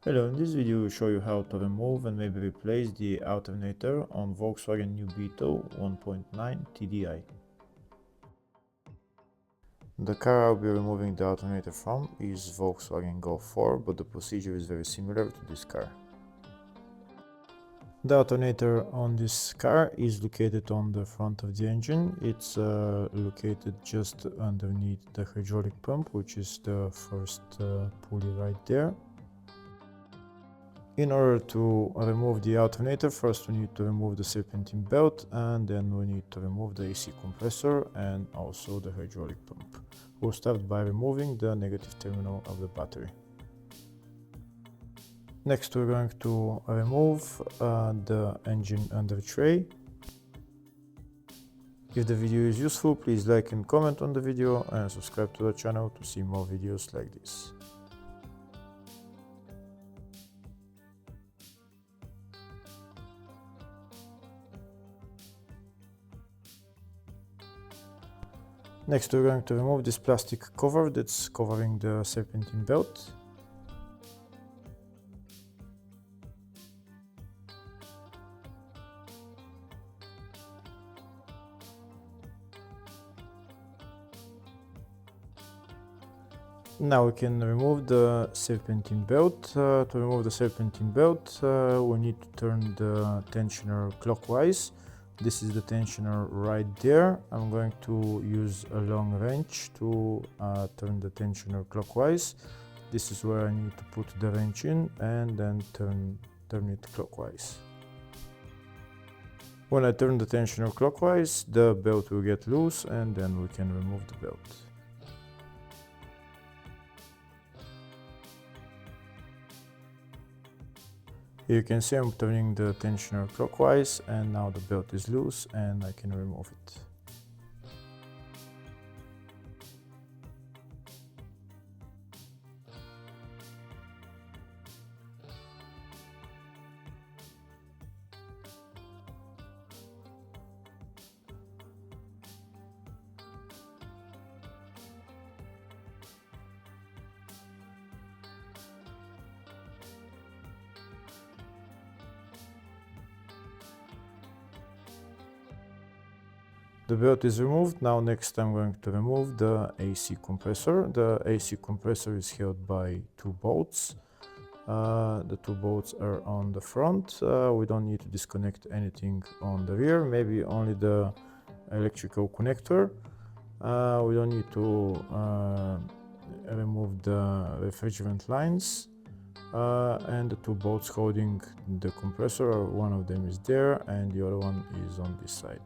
Hello, in this video we will show you how to remove and maybe replace the alternator on Volkswagen New Beetle 1.9 TDI. The car I'll be removing the alternator from is Volkswagen Golf 4, but the procedure is very similar to this car. The alternator on this car is located on the front of the engine. It's located just underneath the hydraulic pump, which is the first pulley right there. In order to remove the alternator, first we need to remove the serpentine belt, and then we need to remove the AC compressor and also the hydraulic pump. We'll start by removing the negative terminal of the battery. Next we're going to remove the engine under tray. If the video is useful, please like and comment on the video and subscribe to the channel to see more videos like this. Next we're going to remove this plastic cover that's covering the serpentine belt. Now we can remove the serpentine belt. To remove the serpentine belt, we need to turn the tensioner clockwise. This is the tensioner right there. I'm going to use a long wrench to turn the tensioner clockwise. This is where I need to put the wrench in and then turn it clockwise. When I turn the tensioner clockwise, the belt will get loose and then we can remove the belt. You can see I'm turning the tensioner clockwise and now the belt is loose and I can remove it. The belt is removed. Now next I'm going to remove the AC compressor. The AC compressor is held by two bolts. The two bolts are on the front. We don't need to disconnect anything on the rear, maybe only the electrical connector. We don't need to remove the refrigerant lines. And the two bolts holding the compressor, one of them is there and the other one is on this side.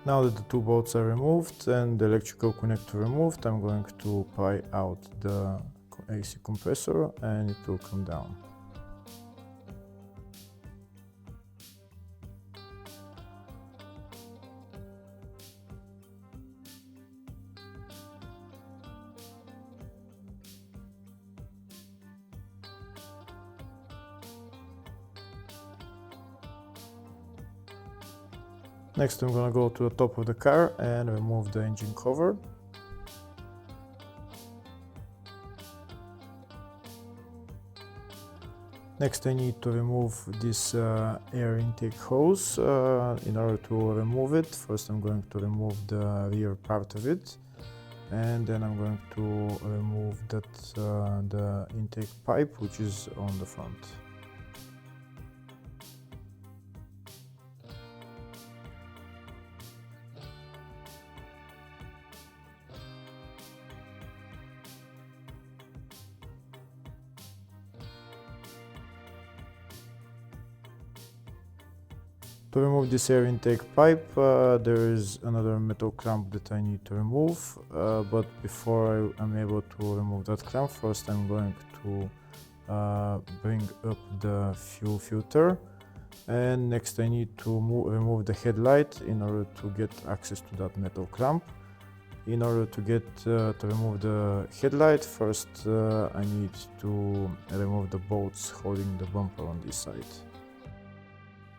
Now that the two bolts are removed and the electrical connector removed, I'm going to pry out the AC compressor and it will come down. Next I'm gonna go to the top of the car and remove the engine cover. Next I need to remove this air intake hose. In order to remove it, first I'm going to remove the rear part of it and then I'm going to remove the intake pipe which is on the front. To remove this air intake pipe, there is another metal clamp that I need to remove, but before I'm able to remove that clamp, first I'm going to bring up the fuel filter, and next I need to remove the headlight in order to get access to that metal clamp. In order to remove the headlight, first I need to remove the bolts holding the bumper on this side.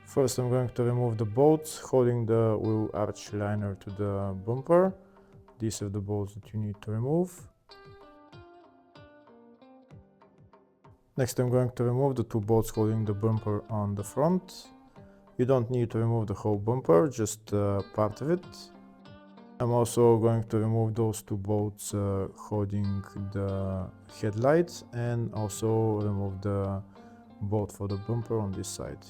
First I'm going to remove the bolts holding the wheel arch liner to the bumper. These are the bolts that you need to remove. Next I'm going to remove the two bolts holding the bumper on the front. You don't need to remove the whole bumper, just part of it. I'm also going to remove those two bolts holding the headlights, and also remove the bolt for the bumper on this side.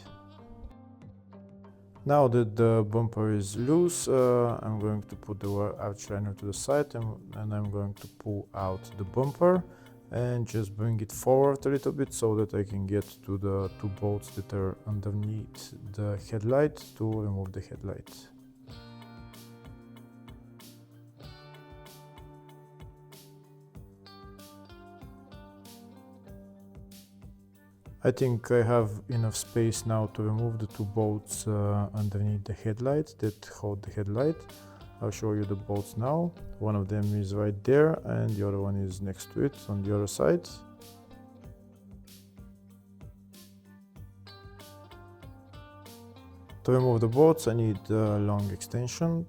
Now that the bumper is loose, I'm going to put the arch liner to the side, and I'm going to pull out the bumper and just bring it forward a little bit so that I can get to the two bolts that are underneath the headlight to remove the headlight. I think I have enough space now to remove the two bolts underneath the headlight that hold the headlight. I'll show you the bolts now. One of them is right there and the other one is next to it on the other side. To remove the bolts I need a long extension.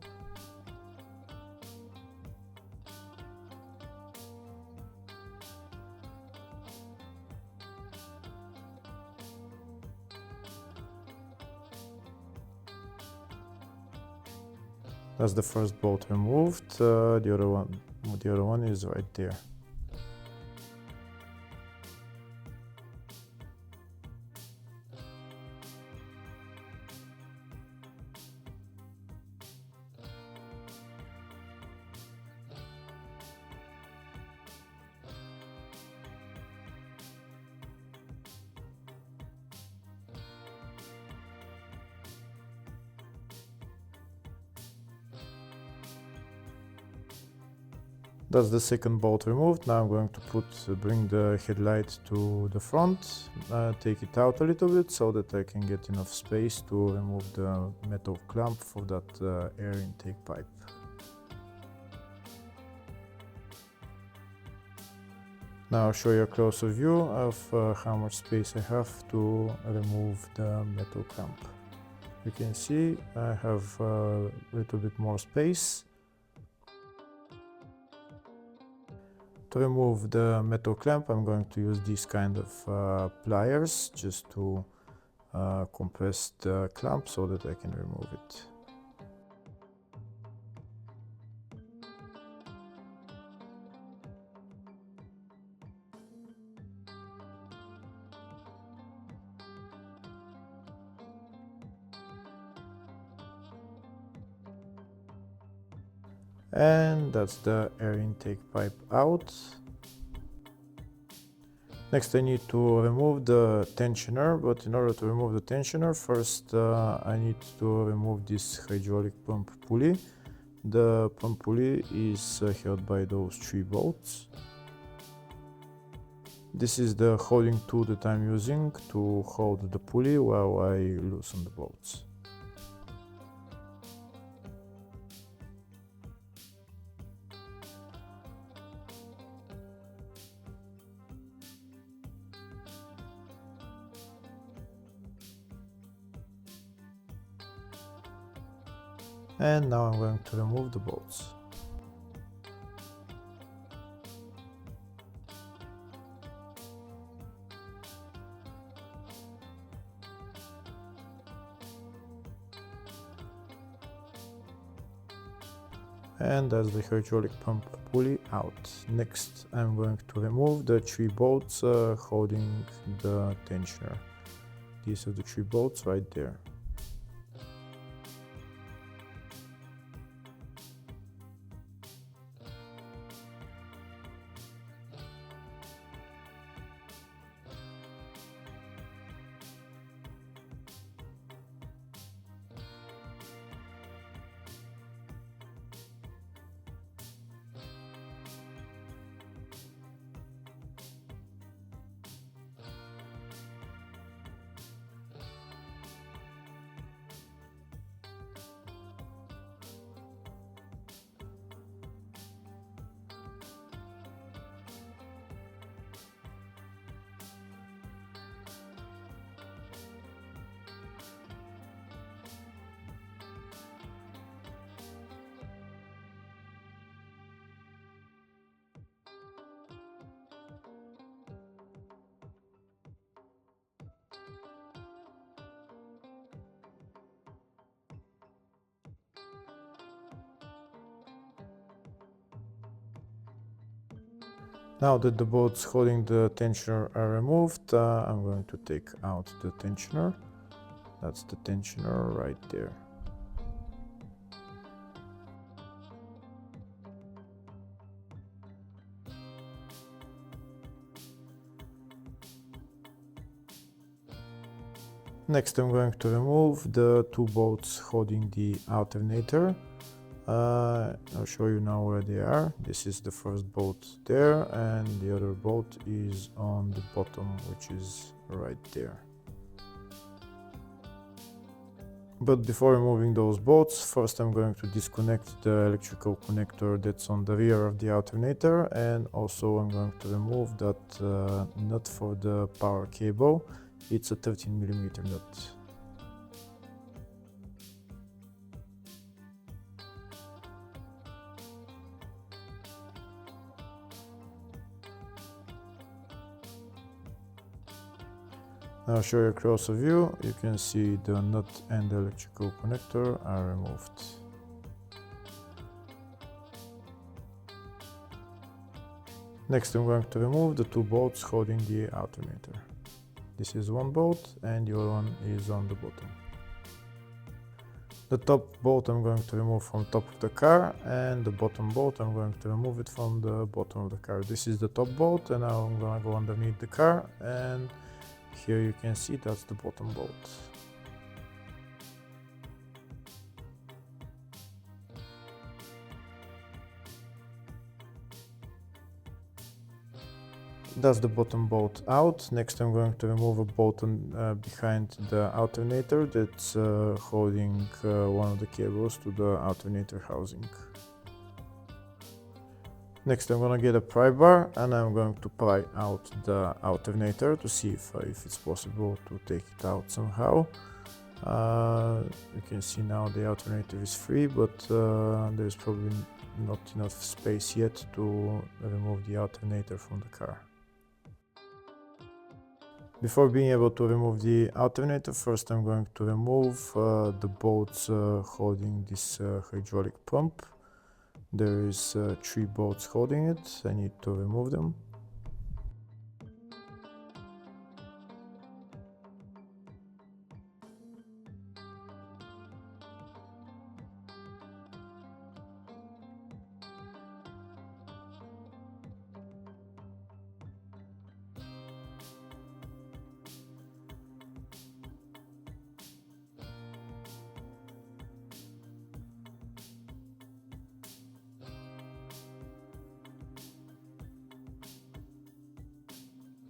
That's the first bolt removed. The other one is right there. That's the second bolt removed. Now I'm going to bring the headlight to the front, take it out a little bit so that I can get enough space to remove the metal clamp for that air intake pipe. Now I'll show you a closer view of how much space I have to remove the metal clamp. You can see I have a little bit more space. To remove the metal clamp, I'm going to use these kind of pliers just to compress the clamp so that I can remove it. And that's the air intake pipe out. Next I need to remove the tensioner, but in order to remove the tensioner, first I need to remove this hydraulic pump pulley. The pump pulley is held by those three bolts. This is the holding tool that I'm using to hold the pulley while I loosen the bolts. And now I'm going to remove the bolts. And that's the hydraulic pump pulley out. Next I'm going to remove the three bolts holding the tensioner. These are the three bolts right there. Now that the bolts holding the tensioner are removed, I'm going to take out the tensioner. That's the tensioner right there. Next, I'm going to remove the two bolts holding the alternator. I'll show you now where they are. This is the first bolt there, and the other bolt is on the bottom, which is right there. But before removing those bolts, first I'm going to disconnect the electrical connector that's on the rear of the alternator, and also I'm going to remove that nut for the power cable. It's a 13mm nut. I'll show you a closer view. You can see the nut and the electrical connector are removed. Next, I'm going to remove the two bolts holding the alternator. This is one bolt and the other one is on the bottom. The top bolt I'm going to remove from top of the car, and the bottom bolt I'm going to remove it from the bottom of the car. This is the top bolt, and now I'm going to go underneath the car, and here you can see that's the bottom bolt. That's the bottom bolt out. Next I'm going to remove a bolt behind the alternator that's holding one of the cables to the alternator housing. Next I'm going to get a pry bar and I'm going to pry out the alternator to see if it's possible to take it out somehow. You can see now the alternator is free, but there's probably not enough space yet to remove the alternator from the car. Before being able to remove the alternator, first I'm going to remove the bolts holding this hydraulic pump. There is 3 bolts holding it. I need to remove them.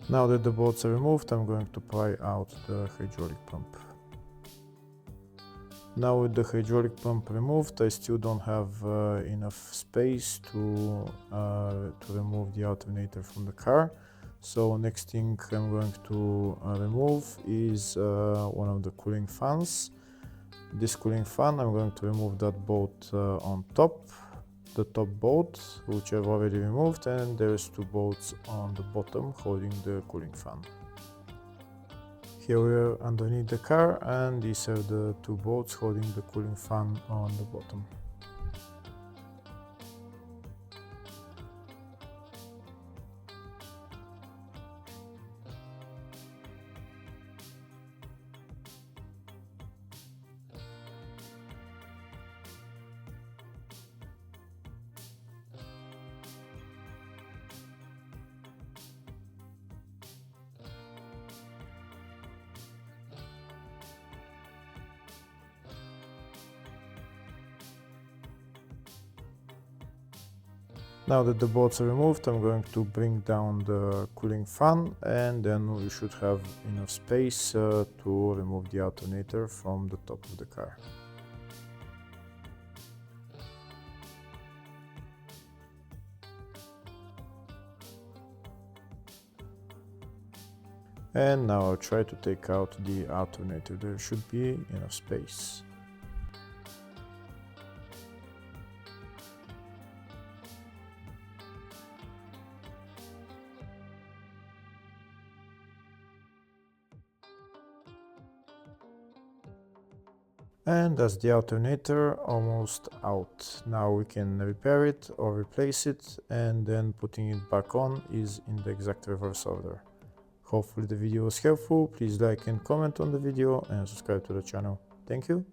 Now that the bolts are removed, I'm going to pry out the hydraulic pump. Now with the hydraulic pump removed, I still don't have enough space to remove the alternator from the car. So next thing I'm going to remove is one of the cooling fans. This cooling fan, I'm going to remove that bolt on top. The top bolt, which I've already removed, and there's 2 bolts on the bottom holding the cooling fan. Here we are underneath the car, and these are the 2 bolts holding the cooling fan on the bottom. Now that the bolts are removed, I'm going to bring down the cooling fan, and then we should have enough space to remove the alternator from the top of the car. And now I'll try to take out the alternator. There should be enough space. And that's the alternator almost out. Now we can repair it or replace it, and then putting it back on is in the exact reverse order. Hopefully the video was helpful. Please like and comment on the video and subscribe to the channel. Thank you.